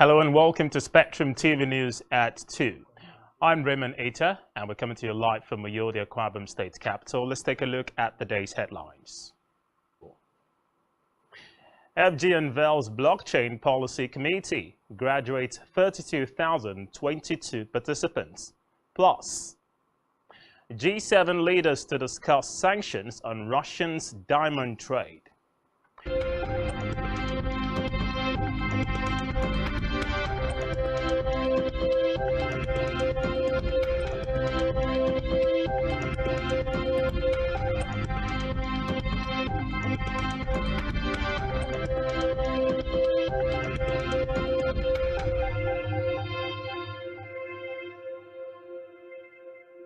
Hello and welcome to Spectrum TV News at 2. I'm Raymond Eta and we're coming to you live from Uyodi, Akwa Ibom State capital. Let's take a look at the day's headlines. FG unveils blockchain policy committee, graduates 32,022 participants. Plus, G7 leaders to discuss sanctions on Russia's diamond trade.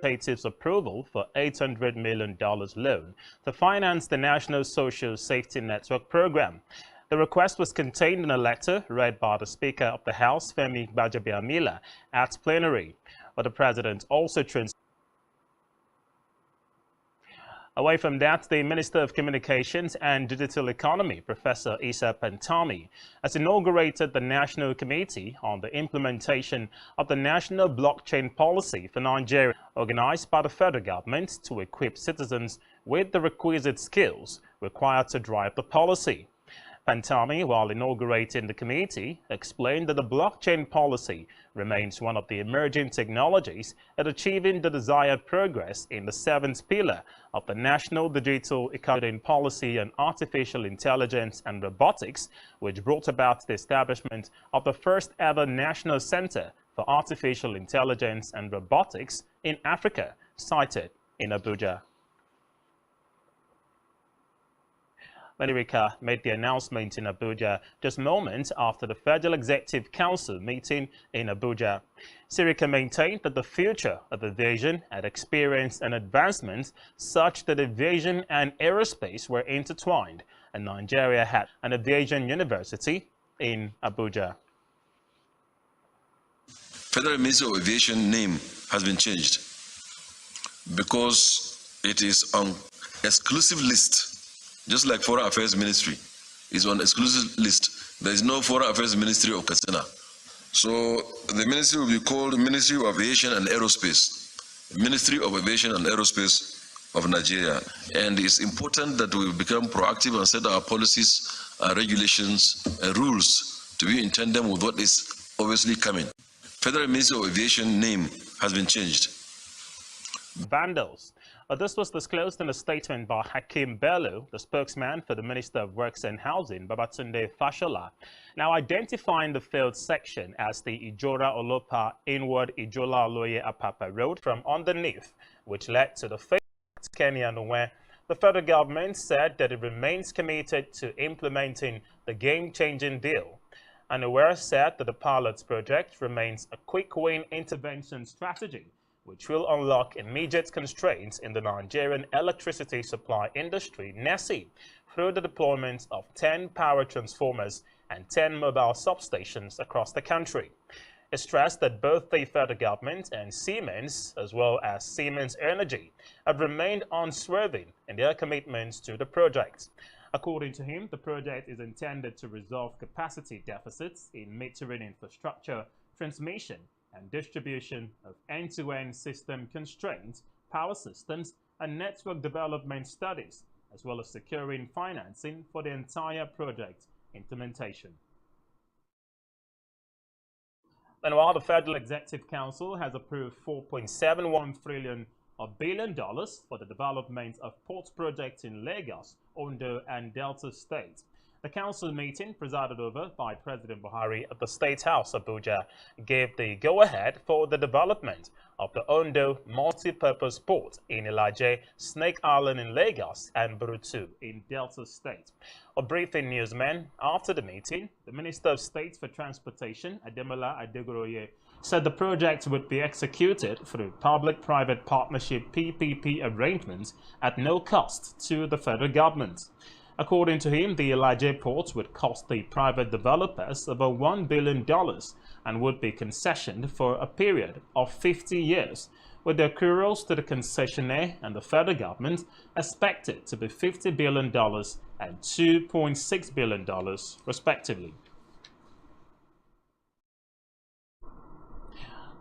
Legislative's approval for $800 million loan to finance the National Social Safety Network program. The request was contained in a letter read by the Speaker of the House, Femi Gbajabiamila, at plenary, but the President also Away from that, the Minister of Communications and Digital Economy, Professor Issa Pantami, has inaugurated the National Committee on the Implementation of the National Blockchain Policy for Nigeria, organized by the federal government to equip citizens with the requisite skills required to drive the policy. Pantami, while inaugurating the committee, explained that the blockchain policy remains one of the emerging technologies at achieving the desired progress in the seventh pillar of the National Digital Economy Policy on Artificial Intelligence and Robotics, which brought about the establishment of the first ever National Center for Artificial Intelligence and Robotics in Africa, sited in Abuja. America made the announcement in Abuja just moments after the Federal Executive Council meeting in Abuja. Sirika maintained that the future of aviation had experienced an advancement such that aviation and aerospace were intertwined, and Nigeria had an aviation university in Abuja. Federal Ministry of Aviation name has been changed because it is on exclusive list. Just like Foreign Affairs Ministry is on exclusive list, there is no Foreign Affairs Ministry of Katsina. So the ministry will be called Ministry of Aviation and Aerospace, Ministry of Aviation and Aerospace of Nigeria. And it's important that we become proactive and set our policies, regulations, and rules to be in tandem with what is obviously coming. Federal Ministry of Aviation name has been changed. Vandals. This was disclosed in a statement by Hakeem Bello, the spokesman for the Minister of Works and Housing, Babatunde Fashola, now identifying the failed section as the Ijora Olopa Inward Ijola Oloye Apapa Road from underneath, which led to the failed Kenya, where the federal government said that it remains committed to implementing the game-changing deal. And Aware said that the pilot project remains a quick-win intervention strategy, which will unlock immediate constraints in the Nigerian electricity supply industry, NESI, through the deployment of 10 power transformers and 10 mobile substations across the country. It stressed that both the federal government and Siemens, as well as Siemens Energy, have remained unswerving in their commitments to the project. According to him, the project is intended to resolve capacity deficits in metering infrastructure, transmission, and distribution of end-to-end system constraints, power systems, and network development studies, as well as securing financing for the entire project implementation. And while the Federal Executive Council has approved $4.71 billion for the development of port projects in Lagos, Ondo, and Delta State, the council meeting, presided over by President Buhari at the State House, Abuja, gave the go-ahead for the development of the Ondo multi-purpose port in Ilaje, Snake Island in Lagos, and Burutu in Delta State. A briefing newsman after the meeting, the Minister of State for Transportation, Ademola Adegoroye, said the project would be executed through public-private partnership PPP arrangements at no cost to the federal government. According to him, the Ilaje port would cost the private developers about $1 billion and would be concessioned for a period of 50 years, with the accruals to the concessionaire and the federal government expected to be $50 billion and $2.6 billion, respectively.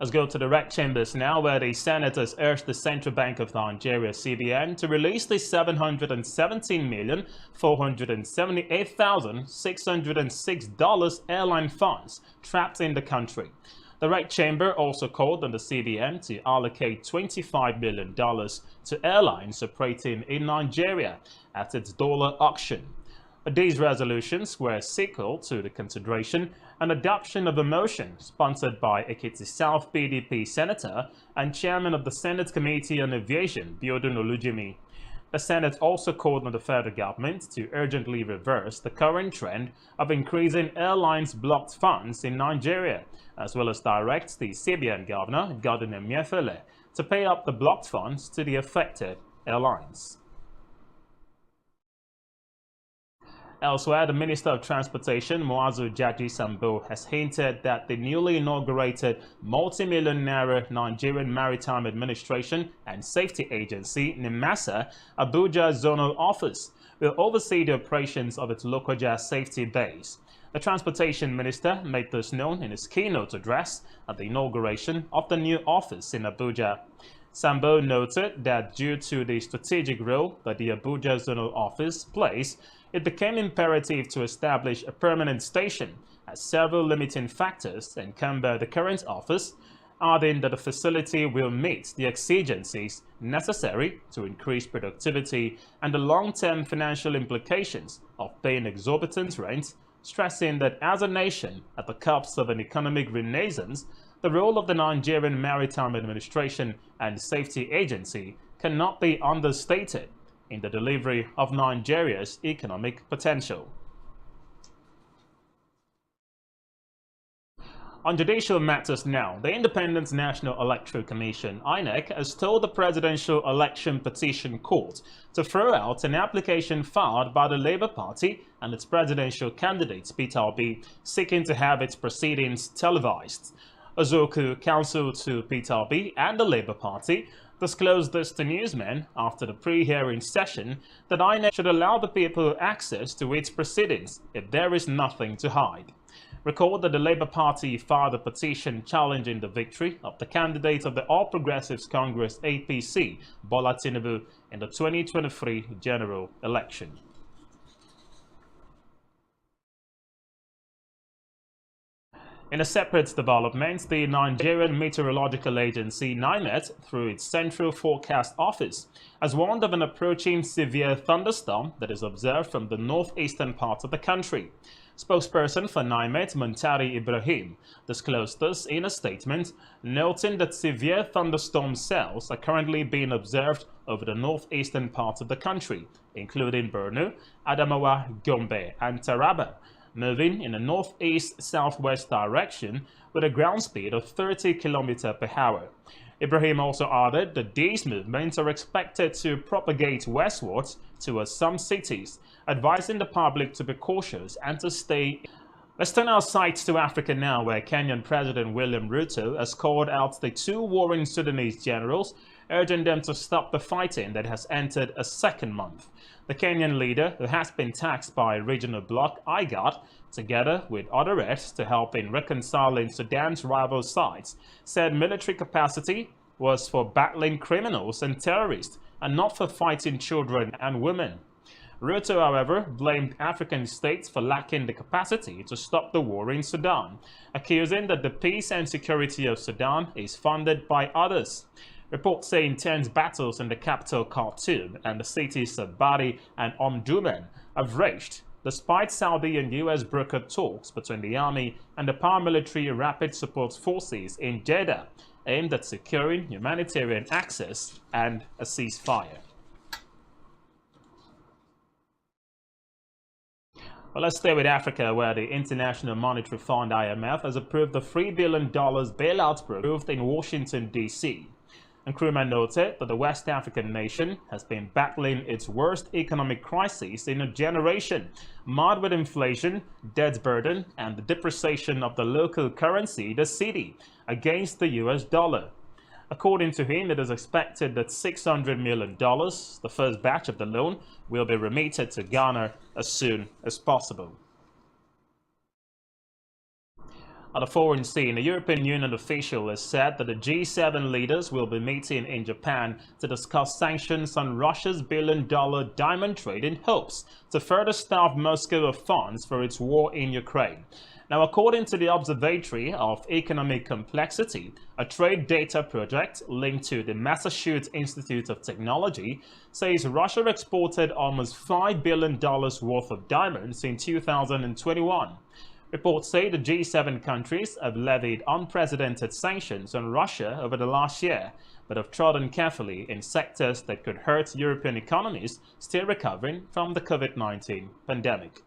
Let's go to the rec chambers now, where the senators urged the Central Bank of Nigeria, CBN, to release the $717,478,606 airline funds trapped in the country. The rec chamber also called on the CBN to allocate $25 million to airlines operating in Nigeria at its dollar auction. These resolutions were a sequel to the consideration and adoption of a motion sponsored by Ekiti South PDP Senator and Chairman of the Senate Committee on Aviation, Biodun Olujimi. The Senate also called on the federal government to urgently reverse the current trend of increasing airlines' blocked funds in Nigeria, as well as direct the CBN Governor, Godwin Emefiele, to pay up the blocked funds to the affected airlines. Elsewhere, the Minister of Transportation, Muazu Jaji Sambo, has hinted that the newly inaugurated multi-million naira Nigerian Maritime Administration and Safety Agency, NIMASA, Abuja Zonal Office, will oversee the operations of its Lokoja safety base. The Transportation Minister made this known in his keynote address at the inauguration of the new office in Abuja. Sambo noted that due to the strategic role that the Abuja Zonal Office plays, it became imperative to establish a permanent station, as several limiting factors encumber the current office, adding that the facility will meet the exigencies necessary to increase productivity and the long-term financial implications of paying exorbitant rent, stressing that as a nation at the cusp of an economic renaissance, the role of the Nigerian Maritime Administration and Safety Agency cannot be understated in the delivery of Nigeria's economic potential. On judicial matters now, the Independent National Electoral Commission, INEC, has told the Presidential Election Petition Court to throw out an application filed by the Labour Party and its presidential candidate, Peter Obi, seeking to have its proceedings televised. Ozoku, counsel to Peter Obi and the Labour Party, disclosed this to newsmen after the pre-hearing session that INEC should allow the people access to its proceedings if there is nothing to hide. Recall that the Labour Party filed a petition challenging the victory of the candidate of the All Progressives Congress APC, Bola Tinubu, in the 2023 general election. In a separate development, the Nigerian Meteorological Agency, NIMET, through its Central Forecast Office, has warned of an approaching severe thunderstorm that is observed from the northeastern part of the country. Spokesperson for NIMET, Muntari Ibrahim, disclosed this in a statement, noting that severe thunderstorm cells are currently being observed over the northeastern part of the country, including Borno, Adamawa, Gombe, and Taraba, moving in a northeast-southwest direction with a ground speed of 30 km per hour. Ibrahim also added that these movements are expected to propagate westwards towards some cities, advising the public to be cautious and to stay. Let's turn our sights to Africa now, where Kenyan President William Ruto has called out the two warring Sudanese generals, urging them to stop the fighting that has entered a second month. The Kenyan leader, who has been taxed by regional bloc IGAD, together with other aides to help in reconciling Sudan's rival sides, said military capacity was for battling criminals and terrorists and not for fighting children and women. Ruto, however, blamed African states for lacking the capacity to stop the war in Sudan, accusing that the peace and security of Sudan is funded by others. Reports say intense battles in the capital Khartoum and the cities of Bari and Omdurman have raged, despite Saudi and US brokered talks between the army and the paramilitary Rapid Support Forces in Jeddah, aimed at securing humanitarian access and a ceasefire. Well, let's stay with Africa, where the International Monetary Fund IMF has approved the $3 billion bailout program in Washington, D.C. Nkrumah noted that the West African nation has been battling its worst economic crisis in a generation, marred with inflation, debt burden, and the depreciation of the local currency, the cedi, against the US dollar. According to him, it is expected that $600 million, the first batch of the loan, will be remitted to Ghana as soon as possible. On the foreign scene, a European Union official has said that the G7 leaders will be meeting in Japan to discuss sanctions on Russia's billion-dollar diamond trade in hopes to further starve Moscow of funds for its war in Ukraine. Now, according to the Observatory of Economic Complexity, a trade data project linked to the Massachusetts Institute of Technology, says Russia exported almost $5 billion worth of diamonds in 2021. Reports say the G7 countries have levied unprecedented sanctions on Russia over the last year, but have trodden carefully in sectors that could hurt European economies still recovering from the COVID-19 pandemic.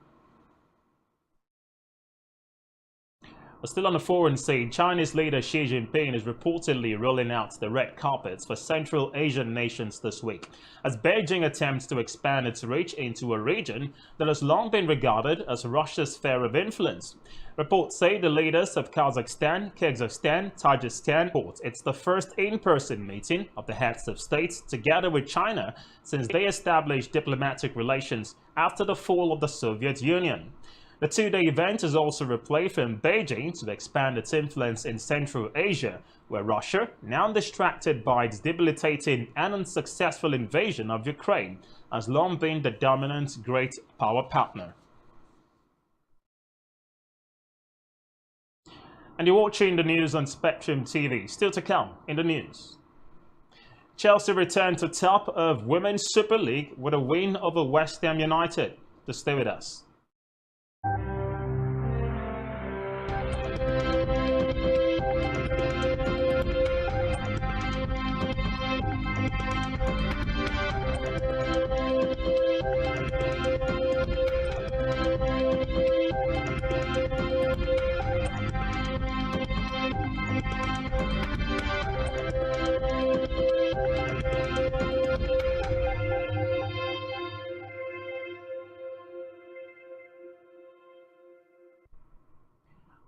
Still on the foreign scene, Chinese leader Xi Jinping is reportedly rolling out the red carpets for Central Asian nations this week, as Beijing attempts to expand its reach into a region that has long been regarded as Russia's sphere of influence. Reports say the leaders of Kazakhstan, Kyrgyzstan, Tajikistan report it's the first in-person meeting of the heads of states together with China since they established diplomatic relations after the fall of the Soviet Union. The two-day event is also a play from Beijing to expand its influence in Central Asia, where Russia, now distracted by its debilitating and unsuccessful invasion of Ukraine, has long been the dominant great power partner. And you're watching the news on Spectrum TV. Still to come in the news. Chelsea returned to top of Women's Super League with a win over West Ham United. To stay with us.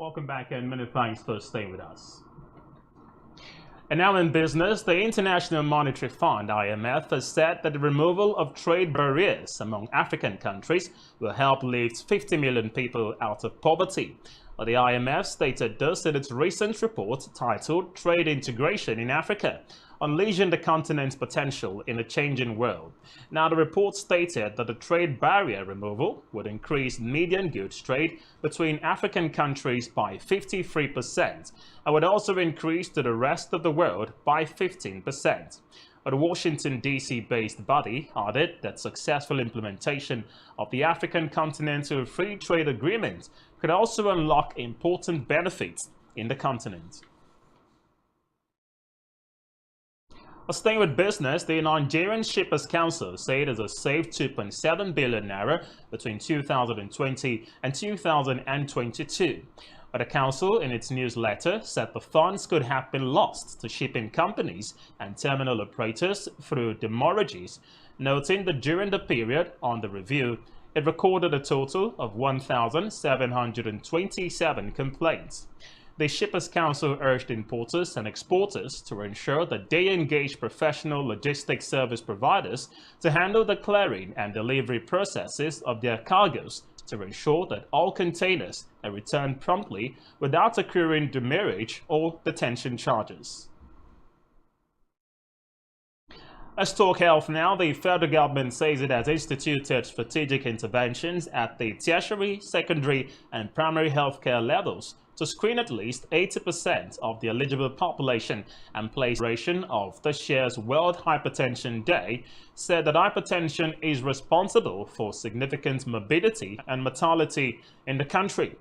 Welcome back and many thanks for staying with us. And now in business, the International Monetary Fund, IMF, has said that the removal of trade barriers among African countries will help lift 50 million people out of poverty. But the IMF stated this in its recent report titled Trade Integration in Africa, Unleashing the Continent's Potential in a Changing World. Now, the report stated that the trade barrier removal would increase median goods trade between African countries by 53% and would also increase to the rest of the world by 15%. But the Washington, D.C.-based body added that successful implementation of the African Continental Free Trade Agreement could also unlock important benefits in the continent. Staying with business, the Nigerian Shippers Council said it has saved 2.7 billion naira between 2020 and 2022. But the council, in its newsletter, said the funds could have been lost to shipping companies and terminal operators through demurrages, noting that during the period under review, it recorded a total of 1,727 complaints. The Shippers Council urged importers and exporters to ensure that they engage professional logistics service providers to handle the clearing and delivery processes of their cargoes to ensure that all containers are returned promptly without accruing demurrage or detention charges. Let's talk health now. The federal government says it has instituted strategic interventions at the tertiary, secondary, and primary healthcare levels to screen at least 80% of the eligible population and place duration of this year's World Hypertension Day, said that hypertension is responsible for significant morbidity and mortality in the country.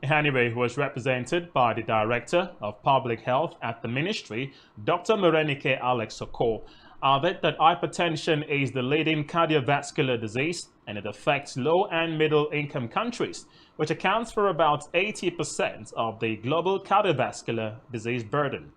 Anyway, was represented by the Director of Public Health at the Ministry, Dr. Morenike Alex Okor, added that hypertension is the leading cardiovascular disease and it affects low and middle income countries, which accounts for about 80% of the global cardiovascular disease burden.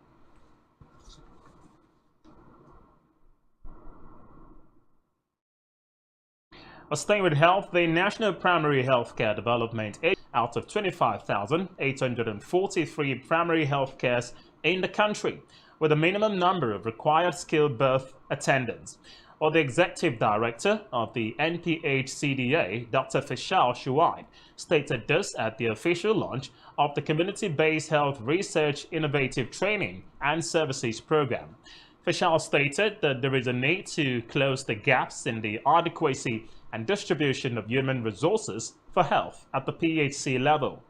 Staying with health, the National Primary Healthcare Development Agency, out of 25,843 primary health cares in the country, with a minimum number of required skilled birth attendants. Or the executive director of the NPHCDA, Dr. Fishal Shuaib, stated this at the official launch of the Community-Based Health Research Innovative Training and Services Program. Fishal stated that there is a need to close the gaps in the adequacy and distribution of human resources for health at the PHC level.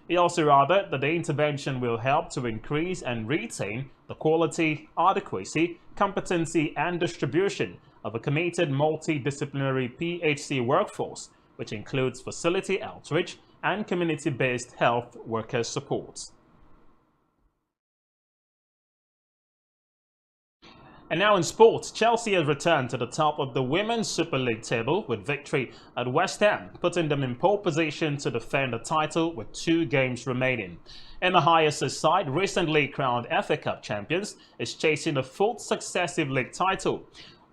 He also added that the intervention will help to increase and retain the quality, adequacy, competency, and distribution of a committed multidisciplinary PHC workforce, which includes facility outreach and community-based health worker support. And now in sports, Chelsea has returned to the top of the Women's Super League table with victory at West Ham, putting them in pole position to defend the title with 2 games remaining. And the highest side, recently crowned FA Cup champions, is chasing a 4th successive league title.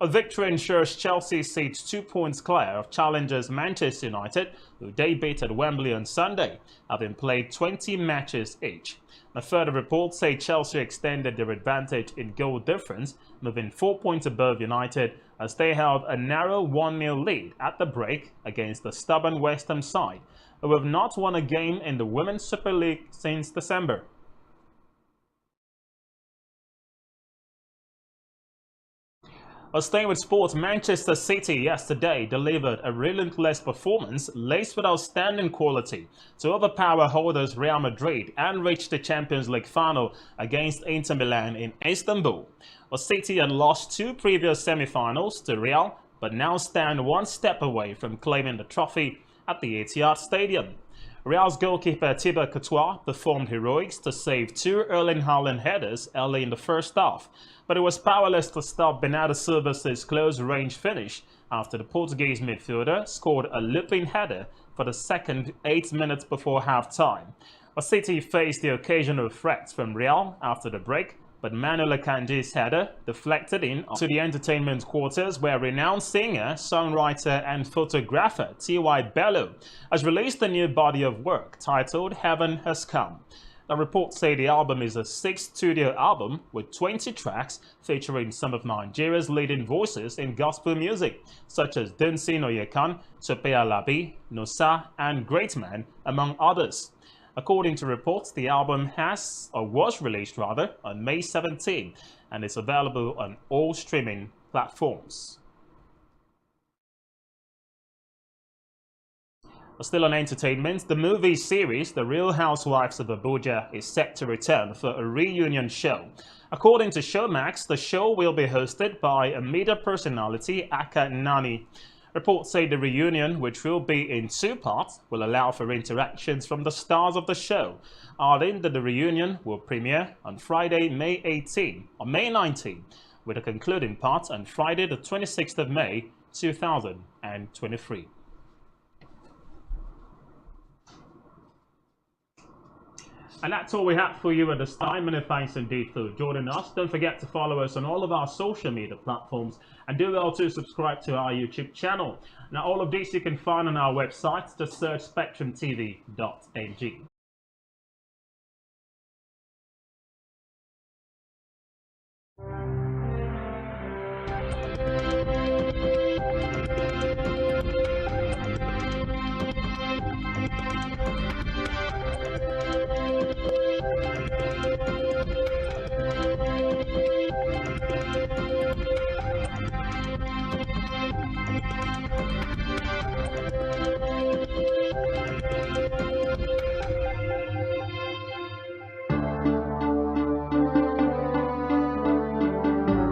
A victory ensures Chelsea sits 2 points clear of challengers Manchester United, who debuted at Wembley on Sunday, having played 20 matches each. Now, further reports say Chelsea extended their advantage in goal difference, moving 4 points above United as they held a narrow 1-0 lead at the break against the stubborn West Ham side, who have not won a game in the Women's Super League since December. Staying with sports, Manchester City yesterday delivered a relentless performance laced with outstanding quality to overpower holders Real Madrid and reach the Champions League final against Inter Milan in Istanbul. City had lost 2 previous semi-finals to Real, but now stand 1 step away from claiming the trophy at the Etihad Stadium. Real's goalkeeper Thibaut Courtois performed heroics to save 2 Erling Haaland headers early in the first half, but it was powerless to stop Bernardo Silva's close-range finish after the Portuguese midfielder scored a looping header for the second 8 minutes before half-time. City faced the occasional threats from Real after the break, but Manuel Akanji's header deflected in to the entertainment quarters, where renowned singer, songwriter and photographer T.Y. Bello has released a new body of work titled Heaven Has Come. The reports say the album is a 6th studio album with 20 tracks featuring some of Nigeria's leading voices in gospel music, such as Dunsin Oyekan, Tope Alabi, Nosa, and Greatman, among others. According to reports, the album was released on May 17 and is available on all streaming platforms. Still on entertainment, the movie series The Real Housewives of Abuja is set to return for a reunion show. According to Showmax, the show will be hosted by a media personality, Aka Nani. Reports say the reunion, which will be in 2 parts, will allow for interactions from the stars of the show, adding that the reunion will premiere on Friday, May 19, with a concluding part on Friday, the 26th of May, 2023. And that's all we have for you at this time. Many thanks indeed for joining us. Don't forget to follow us on all of our social media platforms and do well to subscribe to our YouTube channel. Now, all of these you can find on our website. Just search spectrumtv.ng.